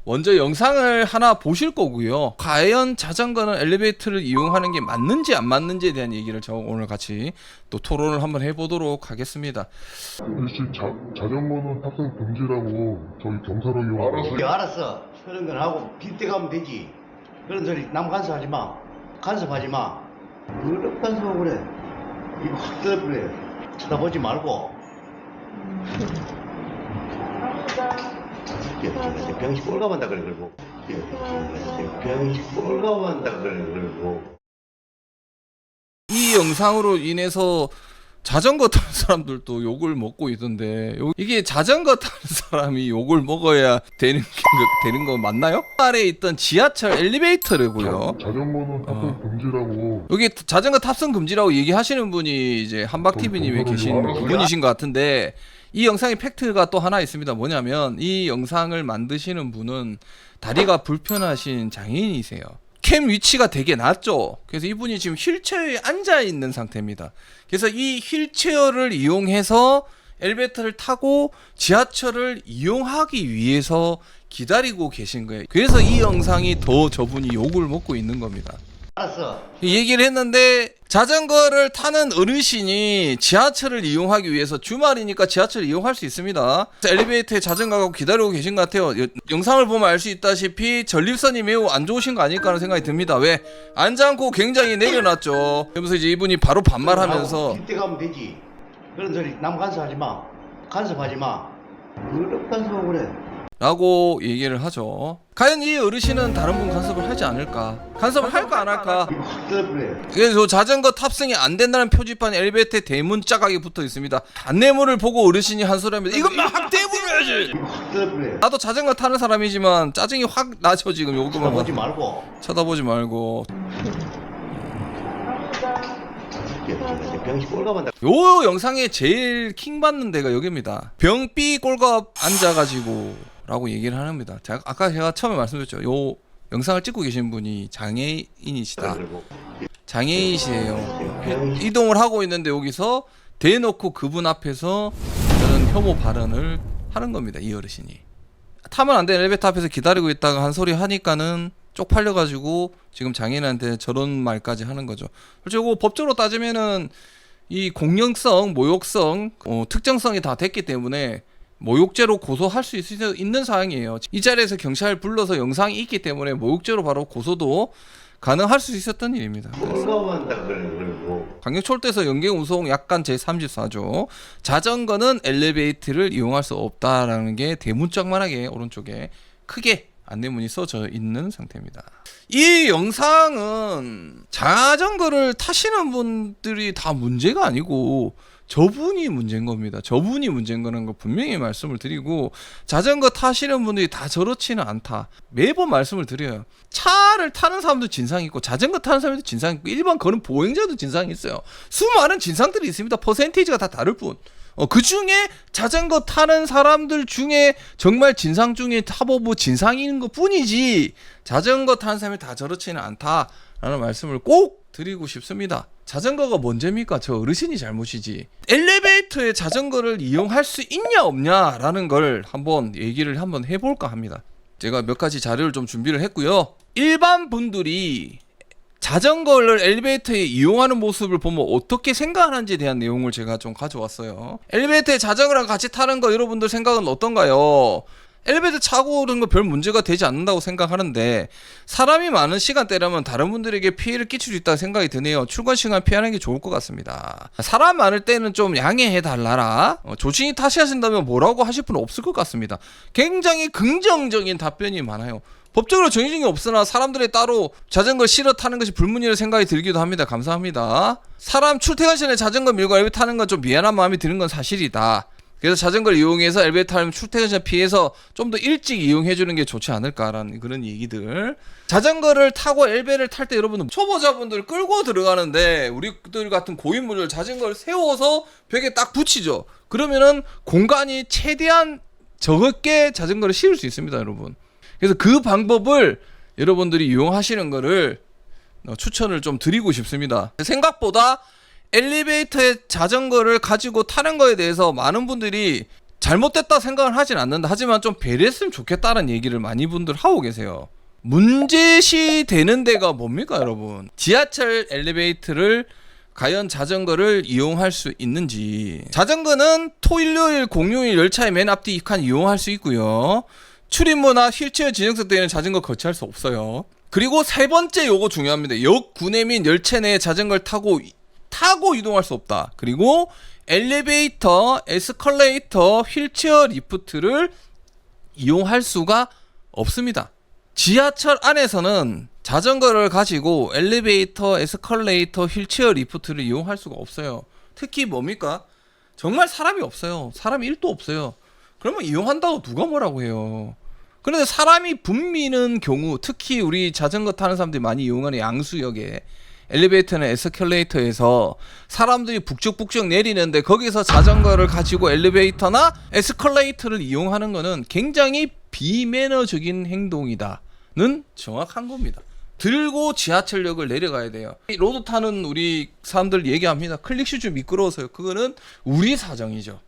먼저 영상을 하나 보실 거고요. 과연 자전거는 엘리베이터를 이용하는 게 맞는지 안 맞는지에 대한 얘기를 저 오늘 같이 또 토론을 한번 해보도록 하겠습니다. 일시 자전거는 탑승 금지라고 저희 경사로 이용하고. 알았어. 그런 건 하고 빈대 가면 되지. 그런 소리 남 간섭하지 마. 간섭하지 마. 그렇게 간섭하고 그래. 이거 확 떨어버려. 쳐다보지 말고. 병신 꼴감한다 그래 그리고. 병신 꼴감한다 그래 그리고. 이 영상으로 인해서 자전거 타는 사람들도 욕을 먹고 있던데 이게 자전거 타는 사람이 욕을 먹어야 되는 거 맞나요? 아래에 있던 지하철 엘리베이터래고요. 자전거는 탑승 금지라고. 여기 자전거 탑승 금지라고 얘기하시는 분이 이제 한박TV님에 계신 그분이신 것 같은데 이 영상의 팩트가 또 하나 있습니다. 뭐냐면 이 영상을 만드시는 분은 다리가 불편하신 장애인이세요. 캠 위치가 되게 낮죠. 그래서 이분이 지금 휠체어에 앉아 있는 상태입니다. 그래서 이 휠체어를 이용해서 엘리베이터를 타고 지하철을 이용하기 위해서 기다리고 계신 거예요. 그래서 이 영상이 더 저분이 욕을 먹고 있는 겁니다. 알았어. 얘기를 했는데 자전거를 타는 어르신이 지하철을 이용하기 위해서 주말이니까 지하철을 이용할 수 있습니다. 엘리베이터에 자전거가 기다리고 계신 것 같아요. 영상을 보면 알 수 있다시피 전립선이 매우 안 좋으신 거 아닐까 하는 생각이 듭니다. 왜? 앉지 않고 굉장히 내려놨죠. 그러면서 이제 이분이 바로 반말하면서 빈대 가면 되지. 그런 소리 남 간섭하지 마. 간섭하지 마. 그렇게 간섭하고 그래. 라고 얘기를 하죠. 과연 이 어르신은 다른 분 간섭을 하지 않을까? 간섭을 할까 안 할까? 이거 확 떨어버려. 그래서 자전거 탑승이 안 된다는 표지판 엘리베이터에 대문 자각이 붙어 있습니다. 안내문을 보고 어르신이 한 소리 합니다. 이건 막 대문해야지! 이거 확 떨어버려. 나도 자전거 타는 사람이지만 짜증이 확 나죠 지금 요거만 쳐다보지 말고. 쳐다보지 말고. 병신 꼴감한다. 요 영상에 제일 킹 받는 데가 여기입니다. 병삐 꼴갑 앉아가지고 라고 얘기를 합니다. 아까 제가 처음에 말씀드렸죠. 요 영상을 찍고 계신 분이 장애인이시다. 장애인이시에요. 이동을 하고 있는데 여기서 대놓고 그분 앞에서 저는 혐오 발언을 하는 겁니다. 이 어르신이. 타면 안 되는 엘리베이터 앞에서 기다리고 있다가 한 소리 하니까는 쪽팔려가지고 지금 장애인한테 저런 말까지 하는 거죠. 그리고 법적으로 따지면은 이 공연성, 모욕성, 특정성이 다 됐기 때문에 모욕죄로 고소할 수 있는 사항이에요. 이 자리에서 경찰 불러서 영상이 있기 때문에 모욕죄로 바로 고소도 가능할 수 있었던 일입니다. 꼴감한다 그래 그리고. 강력철도에서 연경운송 약관 제34조 자전거는 엘리베이터를 이용할 수 없다라는 게 대문짝만하게 오른쪽에 크게 안내문이 써져 있는 상태입니다. 이 영상은 자전거를 타시는 분들이 다 문제가 아니고 저분이 문제인 겁니다. 저분이 문제인 거는 거 분명히 말씀을 드리고 자전거 타시는 분들이 다 저렇지는 않다. 매번 말씀을 드려요. 차를 타는 사람도 진상이 있고 자전거 타는 사람도 진상이 있고 일반 걸음 보행자도 진상이 있어요. 수많은 진상들이 있습니다. 퍼센테이지가 다 다를 뿐. 그 중에 자전거 타는 사람들 중에 정말 진상 중에 탑오브 진상인 것 뿐이지 자전거 타는 사람이 다 저렇지는 않다라는 말씀을 꼭 드리고 싶습니다. 자전거가 문제입니까? 저 어르신이 잘못이지. 엘리베이터에 자전거를 이용할 수 있냐 없냐라는 걸 한번 얘기를 한번 해볼까 합니다. 제가 몇 가지 자료를 좀 준비를 했고요. 일반 분들이 자전거를 엘리베이터에 이용하는 모습을 보면 어떻게 생각하는지에 대한 내용을 제가 좀 가져왔어요. 엘리베이터에 자전거랑 같이 타는 거 여러분들 생각은 어떤가요? 엘리베이터 차고 오는 거 별 문제가 되지 않는다고 생각하는데 사람이 많은 시간대라면 다른 분들에게 피해를 끼칠 수 있다고 생각이 드네요. 출근 시간 피하는 게 좋을 것 같습니다. 사람 많을 때는 좀 양해해 달라라. 조심히 타시하신다면 뭐라고 하실 분은 없을 것 같습니다. 굉장히 긍정적인 답변이 많아요. 법적으로 정해진 게 없으나 사람들이 따로 자전거 실어 타는 것이 불문이라는 생각이 들기도 합니다. 감사합니다. 사람 출퇴근 시간에 자전거 밀고 엘리베이터 타는 건 좀 미안한 마음이 드는 건 사실이다. 그래서 자전거를 이용해서 엘리베이터 타면 출퇴근 시간 피해서 좀 더 일찍 이용해 주는 게 좋지 않을까라는 그런 얘기들. 자전거를 타고 엘리베이터를 탈 때 여러분들 초보자분들 끌고 들어가는데 우리들 같은 고인물들 자전거를 세워서 벽에 딱 붙이죠. 그러면은 공간이 최대한 적게 자전거를 씌울 수 있습니다, 여러분. 그래서 그 방법을 여러분들이 이용하시는 거를 추천을 좀 드리고 싶습니다. 생각보다 엘리베이터에 자전거를 가지고 타는 거에 대해서 많은 분들이 잘못됐다 생각을 하진 않는다. 하지만 좀 배려했으면 좋겠다는 얘기를 많이 분들 하고 계세요. 문제시 되는 데가 뭡니까 여러분? 지하철 엘리베이터를 과연 자전거를 이용할 수 있는지. 자전거는 토 일요일 공휴일 열차의 맨 앞뒤 이 칸 이용할 수 있고요. 출입문화 휠체어 진영석 때에는 자전거 거치할 수 없어요. 그리고 세 번째 요거 중요합니다. 역 구내 및 열차 내에 자전거를 타고 이동할 수 없다. 그리고 엘리베이터, 에스컬레이터, 휠체어 리프트를 이용할 수가 없습니다. 지하철 안에서는 자전거를 가지고 엘리베이터, 에스컬레이터, 휠체어 리프트를 이용할 수가 없어요. 특히 뭡니까? 정말 사람이 없어요. 사람이 1도 없어요. 그러면 이용한다고 누가 뭐라고 해요. 그런데 사람이 붐비는 경우, 특히 우리 자전거 타는 사람들이 많이 이용하는 양수역에 엘리베이터나 에스컬레이터에서 사람들이 북적북적 내리는데 거기서 자전거를 가지고 엘리베이터나 에스컬레이터를 이용하는 것은 굉장히 비매너적인 행동이다는 정확한 겁니다. 들고 지하철역을 내려가야 돼요. 로드 타는 우리 사람들 얘기합니다. 클릭슈즈 미끄러워서요. 그거는 우리 사정이죠.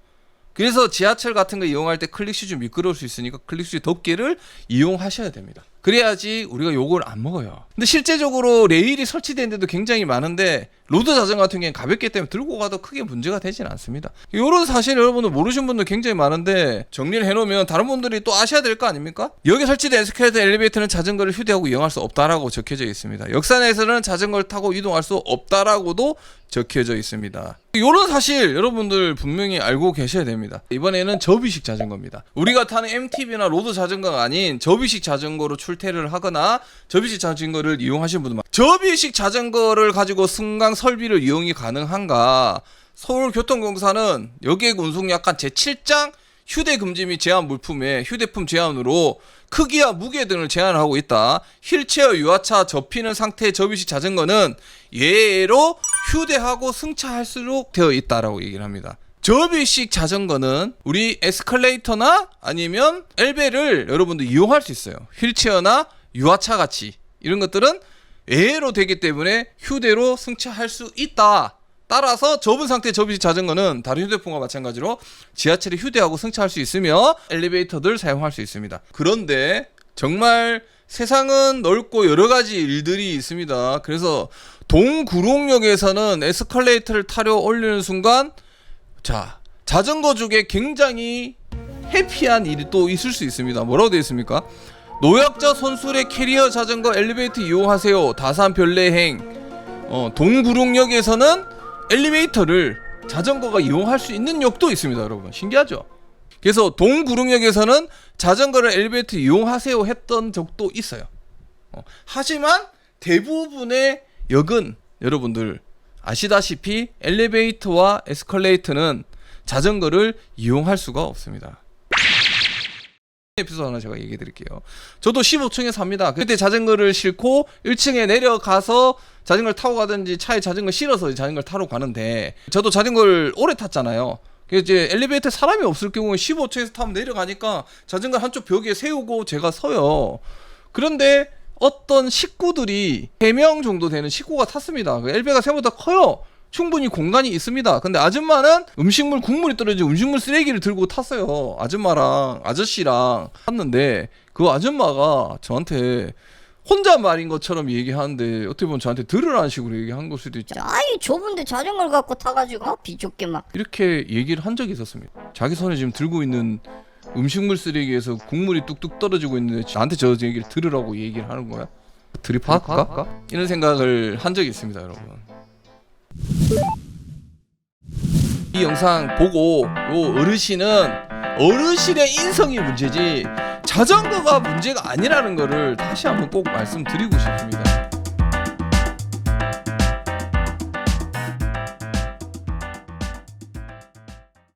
그래서 지하철 같은 거 이용할 때 클릭슈즈 미끄러울 수 있으니까 클릭슈즈 덮개를 이용하셔야 됩니다. 그래야지 우리가 욕을 안 먹어요. 근데 실제적으로 레일이 설치된 데도 굉장히 많은데 로드 자전거 같은 경우는 가볍기 때문에 들고 가도 크게 문제가 되진 않습니다. 이런 사실 여러분들 모르시는 분들 굉장히 많은데 정리를 해놓으면 다른 분들이 또 아셔야 될 거 아닙니까? 여기 설치된 에스컬레이터 엘리베이터는 자전거를 휴대하고 이용할 수 없다라고 적혀져 있습니다. 역산에서는 자전거를 타고 이동할 수 없다라고도 적혀져 있습니다. 이런 사실 여러분들 분명히 알고 계셔야 됩니다. 이번에는 접이식 자전거입니다. 우리가 타는 MTB나 로드 자전거가 아닌 접이식 자전거로 출퇴를 하거나 접이식 자전거를 이용하시는 분들, 접이식 자전거를 가지고 승강 설비를 이용이 가능한가? 서울교통공사는 여객 운송 약관 제7장 휴대금지 및 제한 물품에 휴대품 제한으로 크기와 무게 등을 제한하고 있다. 휠체어 유아차 접히는 상태의 접이식 자전거는 예외로 휴대하고 승차할수록 되어 있다라고 얘기를 합니다. 접이식 자전거는 우리 에스컬레이터나 아니면 엘베를 여러분들 이용할 수 있어요. 휠체어나 유아차 같이 이런 것들은 예외로 되기 때문에 휴대로 승차할 수 있다. 따라서 접은 상태의 접이식 자전거는 다른 휴대폰과 마찬가지로 지하철에 휴대하고 승차할 수 있으며 엘리베이터들 사용할 수 있습니다. 그런데 정말 세상은 넓고 여러 가지 일들이 있습니다. 그래서 동구룡역에서는 에스컬레이터를 타려 올리는 순간 자전거 쪽에 굉장히 해피한 일이 또 있을 수 있습니다. 뭐라고 되어 있습니까? 노약자 선술의 캐리어 자전거 엘리베이터 이용하세요. 다산 별내행. 동구룡역에서는 엘리베이터를 자전거가 이용할 수 있는 역도 있습니다. 여러분 신기하죠? 그래서 동구룡역에서는 자전거를 엘리베이터 이용하세요 했던 적도 있어요. 하지만 대부분의 역은 여러분들 아시다시피 엘리베이터와 에스컬레이터는 자전거를 이용할 수가 없습니다. 에피소드 하나 제가 얘기해 드릴게요. 저도 15층에 삽니다. 그때 자전거를 싣고 1층에 내려가서 자전거를 타고 가든지 차에 자전거 실어서 자전거를 타러 가는데 저도 자전거를 오래 탔잖아요. 그래서 이제 엘리베이터에 사람이 없을 경우에 15층에서 타면 내려가니까 자전거 한쪽 벽에 세우고 제가 서요. 그런데 어떤 식구들이 3명 정도 되는 식구가 탔습니다. 엘베가 생각보다 커요. 충분히 공간이 있습니다. 근데 아줌마는 음식물 국물이 떨어진 음식물 쓰레기를 들고 탔어요. 아줌마랑 아저씨랑 탔는데 그 아줌마가 저한테 혼잣말인 것처럼 얘기하는데 어떻게 보면 저한테 들으라는 식으로 얘기한 걸 수도 있죠. 아이 좁은데 자전거를 갖고 타가지고 비좁게 막 이렇게 얘기를 한 적이 있었습니다. 자기 손에 지금 들고 있는 음식물 쓰레기에서 국물이 뚝뚝 떨어지고 있는데 나한테 저 얘기를 들으라고 얘기를 하는 거야? 들이박을까? 이런 생각을 한 적이 있습니다, 여러분. 이 영상 보고 요 어르신은 어르신의 인성이 문제지 자전거가 문제가 아니라는 거를 다시 한번 꼭 말씀드리고 싶습니다.